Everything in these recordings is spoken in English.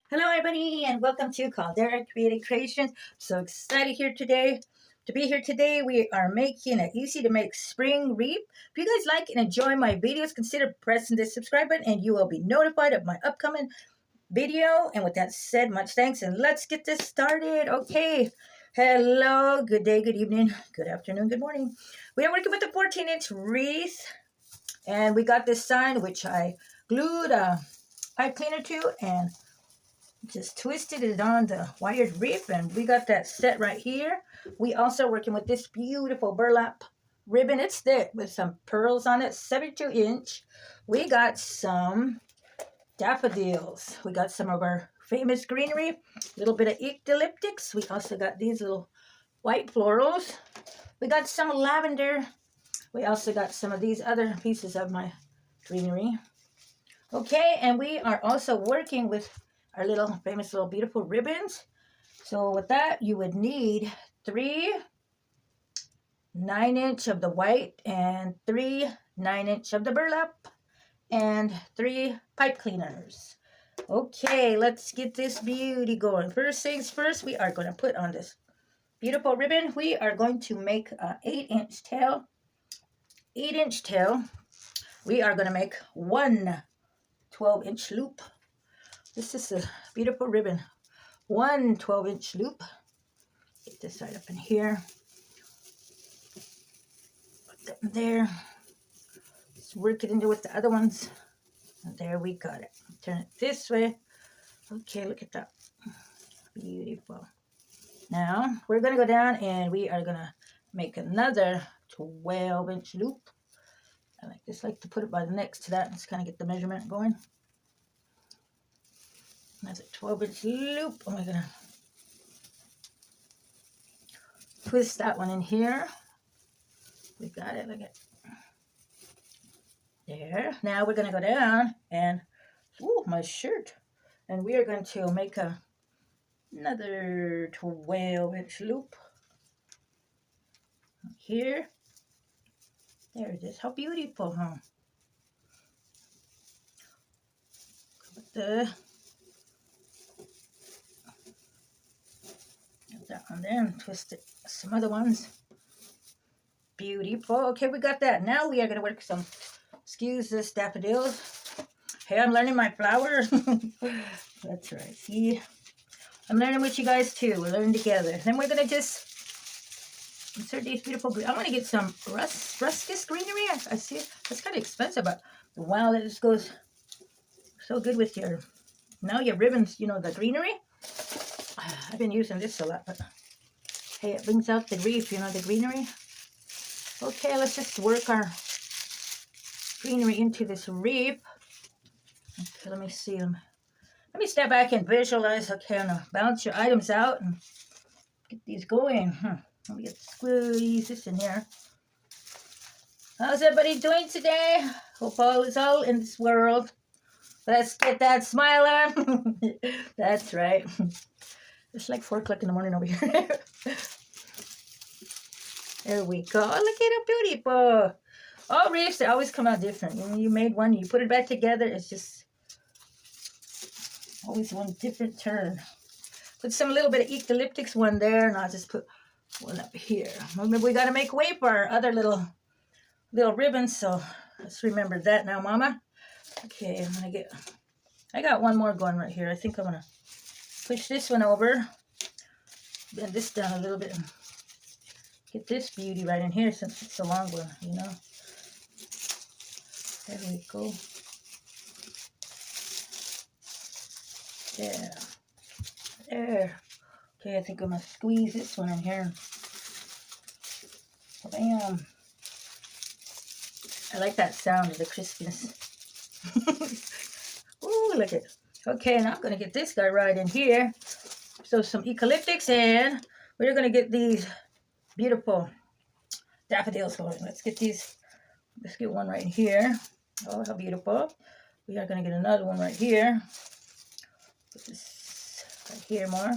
Hello everybody and welcome to Caldera Creative Creations. So excited here today to be here today. We are making an easy to make spring wreath. If you guys like and enjoy my videos, consider pressing the subscribe button and you will be notified of my upcoming video. And with that said, much thanks and let's get this started. Okay. Hello, good day, good evening, good afternoon, good morning. We are working with the 14-inch wreath and we got this sign which I glued a pipe cleaner to and just twisted it on the wired rib, and we got that set right here. We also working with this beautiful burlap ribbon. It's thick with some pearls on it, 72-inch. We got some daffodils. We got some of our famous greenery, a little bit of eucalyptus. We also got these little white florals. We got some lavender. We also got some of these other pieces of my greenery. Okay, and we are also working with our little famous little beautiful ribbons. So with that, you would need 3 9-inch of the white and 3 9-inch of the burlap and 3 pipe cleaners. Okay, let's get this beauty going. First things first, we are going to put on this beautiful ribbon. We are going to make an 8-inch tail. 8-inch tail. We are going to make one 12-inch loop. This is a beautiful ribbon. One 12-inch loop. Get this right up in here. Put that in there. Just work it into with the other ones. And there we got it. Turn it this way. Okay, look at that. Beautiful. Now, we're going to go down and we are going to make another 12-inch loop. I like to put it by the next to that and just kind of get the measurement going. That's a 12-inch loop. I'm going to twist that one in here. We got it. Look at it. There. Now we're going to go down and, ooh, my shirt. And we are going to make another 12-inch loop. Here. There it is. How beautiful, huh? Put that one there and twist it. Some other ones. Beautiful. Okay, we got that. Now we are going to work some, excuse this, daffodils. Hey, I'm learning my flowers. That's right. See, I'm learning with you guys too. We're learning together. Then we're going to just insert these beautiful green. I want to get some ruscus greenery. I see it. It's kind of expensive, but wow, that just goes so good with your, now your ribbons, you know, the greenery. I've been using this a lot, but hey, it brings out the wreath, you know, the greenery. Okay, let's just work our greenery into this wreath. Okay, let me see them. Let me step back and visualize. Okay, I'm going to bounce your items out and get these going. Let me squeeze this in here. How's everybody doing today? Hope all is all in this world. Let's get that smile on. That's right. It's like 4 o'clock in the morning over here. There we go. Oh, look at how beautiful. All wreaths, they always come out different. When you made one, you put it back together, it's just always one different turn. Put some little bit of eucalyptus one there, and I'll just put one up here. Remember, we got to make way for our other little ribbons, so let's remember that now, Mama. Okay, I got one more going right here. I think I'm going to push this one over, bend this down a little bit, and get this beauty right in here since it's a long one, you know. There we go. Yeah. There. Okay, I think I'm going to squeeze this one in here. Bam. I like that sound of the crispness. Ooh, look at it. Okay, now I'm going to get this guy right in here. So some eucalyptus, and we're going to get these beautiful daffodils going. Let's get one right in here. Oh, how beautiful. We are going to get another one right here. Put this right here more.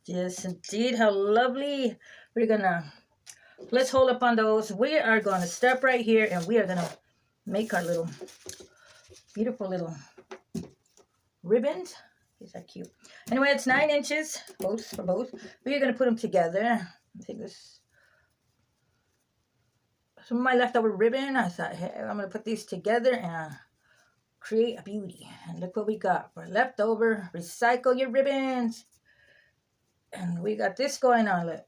Yes, indeed. How lovely. We're going to, let's hold up on those. We are going to step right here, and we are going to make our little beautiful little ribbons. Is that cute? Anyway, it's 9 inches, both for both. We're gonna put them together. I think this. Some of my leftover ribbon. I thought, hey, I'm gonna put these together and create a beauty. And look what we got for leftover. Recycle your ribbons. And we got this going on. Look,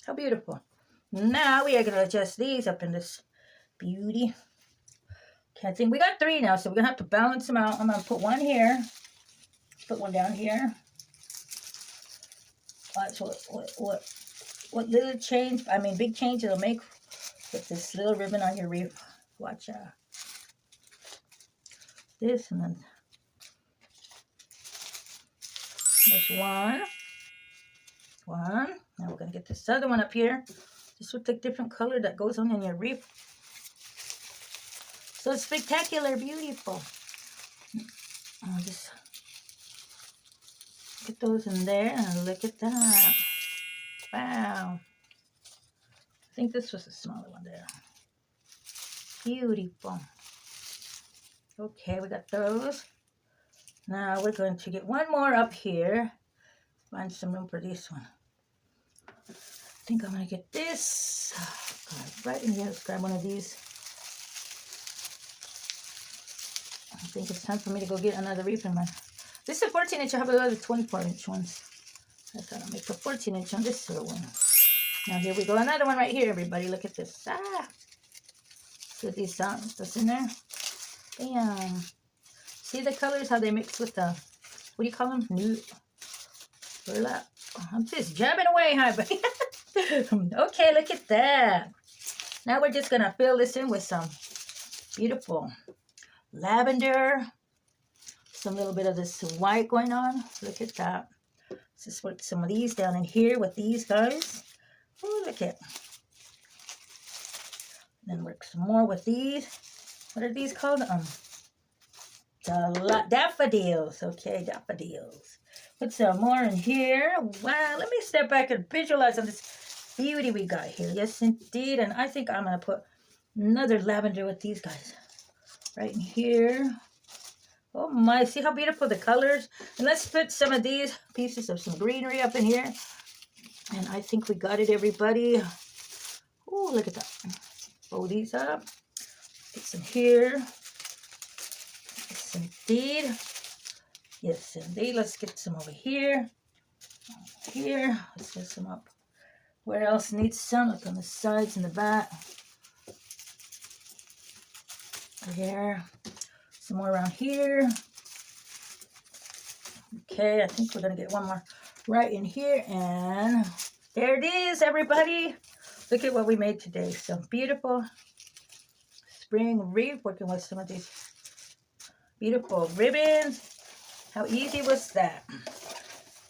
how beautiful. Now we are gonna adjust these up in this beauty. Okay, I think we got 3 now, so we're gonna have to balance them out. I'm gonna put one here. Put one down here. Watch what little change, I mean big change it'll make with this little ribbon on your wreath. Watch out. This and then there's one. Now we're gonna get this other one up here. Just with the different color that goes on in your wreath. So spectacular, beautiful. I'll just get those in there and look at that. Wow. I think this was a smaller one there. Beautiful. Okay, we got those. Now we're going to get one more up here. Find some room for this one. I think I'm going to get this. Oh, God, right in here. Let's grab one of these. I think it's time for me to go get another wreath in mine. This is a 14 inch. I have a lot of 24 inch ones. I thought I'd make a 14 inch on this little one. Now here we go. Another one right here, everybody. Look at this. See these sounds that's in there? Bam. See the colors, how they mix with the, what do you call them? Nude. Burlap. I'm just jabbing away, huh, buddy? Okay, look at that. Now we're just going to fill this in with some beautiful lavender. Some little bit of this white going on. Look at that. Let's just put some of these down in here with these guys. Oh, look at. Then work some more with these. What are these called? Daffodils. Okay, daffodils. Put some more in here. Wow, let me step back and visualize on this beauty we got here. Yes, indeed. And I think I'm going to put another lavender with these guys. Right in here. Oh my, see how beautiful the colors? And let's put some of these pieces of some greenery up in here. And I think we got it, everybody. Oh, look at that. Roll these up. Get some here. Yes, indeed. Yes, indeed. Let's get some over here. Here. Let's get some up. Where else needs some? Look on the sides and the back. There. Some more around here. Okay, I think we're going to get one more right in here. And there it is, everybody. Look at what we made today. Some beautiful spring wreath, working with some of these beautiful ribbons. How easy was that?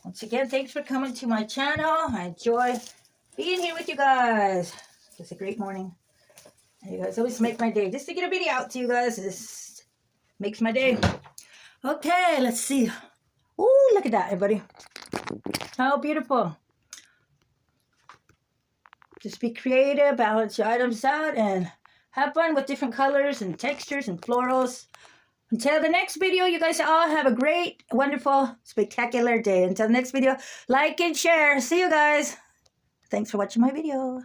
Once again, thanks for coming to my channel. I enjoy being here with you guys. It's a great morning. You guys always make my day. Just to get a video out to you guys, this makes my day. Okay, let's see. Ooh, look at that, everybody. How beautiful. Just be creative, balance your items out, and have fun with different colors and textures and florals. Until the next video, you guys all have a great, wonderful, spectacular day. Until the next video, like and share. See you guys. Thanks for watching my video.